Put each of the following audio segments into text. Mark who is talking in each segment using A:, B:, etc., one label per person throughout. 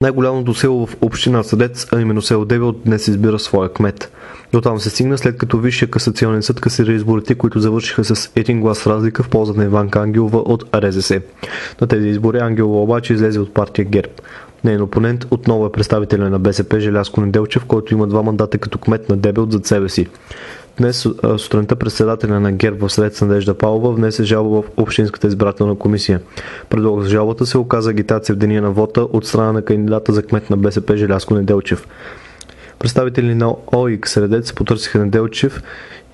A: Най-голямото село в община Средец, а именно село Дебел, днес избира своя кмет. До там се стигна след като Висшия касационен съд касира изборите, които завършиха с един глас разлика в полза на Иванка Ангелова от РЗС. На тези избори Ангелова обаче излезе от партия ГЕРБ. Нейн опонент отново е представителя на БСП Желязко Неделчев, който има 2 мандата като кмет на Дебел зад себе си. Днес сутринта председателя на ГЕРБ в Средец Надежда Павлова внесе жалба в Общинската избирателна комисия. Предлог за жалбата се оказа агитация в деня на вота от страна на кандидата за кмет на БСП Желязко Неделчев. Представители на ОИК Средец потърсиха Неделчев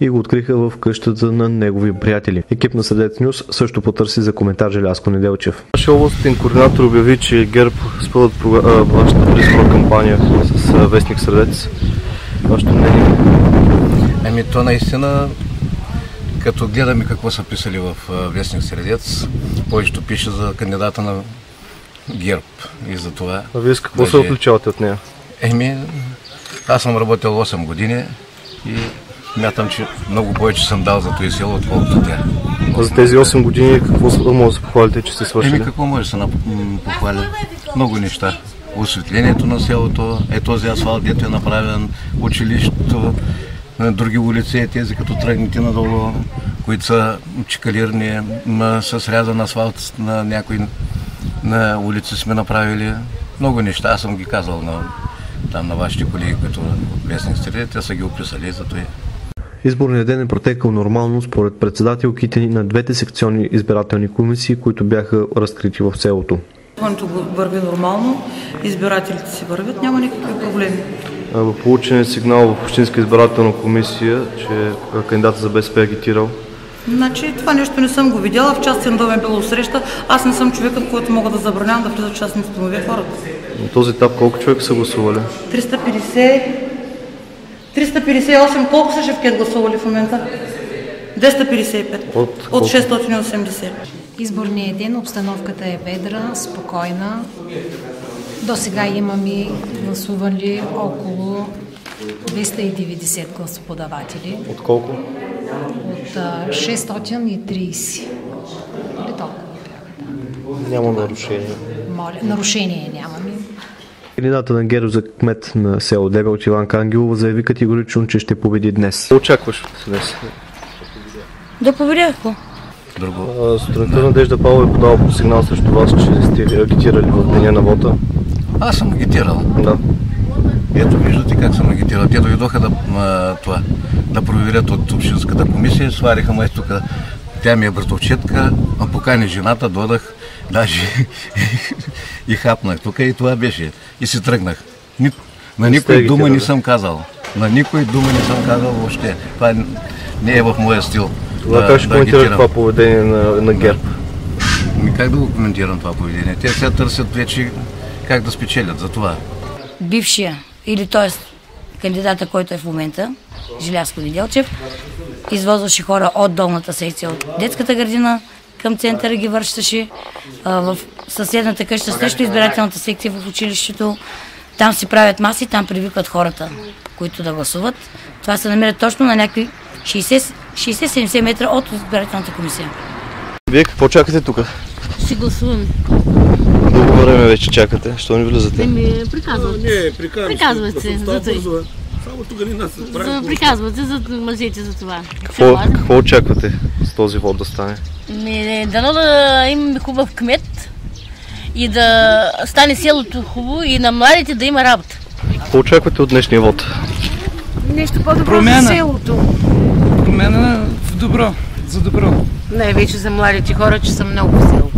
A: и го откриха в къщата на негови приятели. Екип на Средец Нюс също потърси за коментар Желязко Неделчев. Нашия областен координатор обяви, че ГЕРБ спъват вашата предизборна кампания с вестник Средец. Вашето мнение?
B: То наистина, като гледаме какво са писали в вестник Средец, повечето пише за кандидата на ГЕРБ и за това.
A: А вие с какво се отличавате от нея?
B: Аз съм работил 8 години и смятам, че много повече съм дал за този село, отколкото тя.
A: А за тези 8 години какво може да се похвалите, че сте свършили?
B: Какво може да се похваля? Много неща. Осветлението на селото, този асфалт, дето е направен, училището, други улици, тези като тръгнете надолу, които са чекалирани, с рязан асфалт на някои на улици сме направили. Много неща, аз съм ги казал на вашите колеги, които вестник Средец, те са ги описали за това.
A: Изборният ден е протекал нормално според председателките на двете секционни избирателни комисии, които бяха разкрити в селото.
C: Върви нормално, избирателите си вървят, няма никакви проблеми.
A: Получен е сигнал в Общинска избирателна комисия, че кандидат за БСП е агитирал.
C: Значи това нещо не съм го видяла, в частен дом е било среща. Аз не съм човекът, който мога да забранявам да влиза в частни домове хората.
A: На този етап колко човека са гласували?
C: 358. Колко са шефкет гласували в момента? 255. От 680.
D: Изборният ден обстановката е ведра, спокойна. До сега имаме гласували около 290 гласоподаватели.
A: От колко?
D: От 630. Или толкова бяха, да.
A: Няма нарушение.
D: Нарушение нямаме.
A: Кандидата на ГЕРБ за кмет на село Дебел Иванка Ангелова заяви категорично, че ще победи днес. Какво очакваш днес?
C: Да победя какво?
A: Сутринта Надежда Павлова е подала по сигнал срещу вас, че сте агитирали в деня на вота.
B: Аз съм агитирал.
A: Да.
B: Ето виждате как съм агитирал. Те дойдоха да проверят от Общинската комисия, свариха ме тук. Тя ми е братовчетка, покани жената, додах, даже и хапнах тук и това беше. И си тръгнах. На никой дума не съм казал. На никой дума не съм казал въобще. Това не е в моя стил.
A: Това как ще коментираш това поведение на ГЕРБ?
B: Как да го коментирам това поведение? Те сега търсят вече как да спечелят за това.
E: Бившия, или т.е. кандидата, който е в момента, Желязко Неделчев, извозваше хора от долната секция, от детската градина към центъра ги връщаше. В съседната къща срещу избирателната секция в училището. Там си правят маси, там привикват хората, които да гласуват. Това се намира точно на някакви 60-70 метра от избирателната комисия.
A: Вие какво чакате тук?
F: Ще гласуваме.
A: Дълго време вече чакате. Що не влизате?
F: Приказват се.
G: Само тук не нас
F: приказват се за мъжете за това.
A: Какво очаквате с този вод да стане?
F: Дано да имаме хубав кмет и да стане селото хубаво и на младите да има работа.
A: Какво очаквате от днешния вод?
F: Нещо по-добро за селото.
G: Промяна в добро, за добро.
F: Най-вече за младите хора, че са много по село.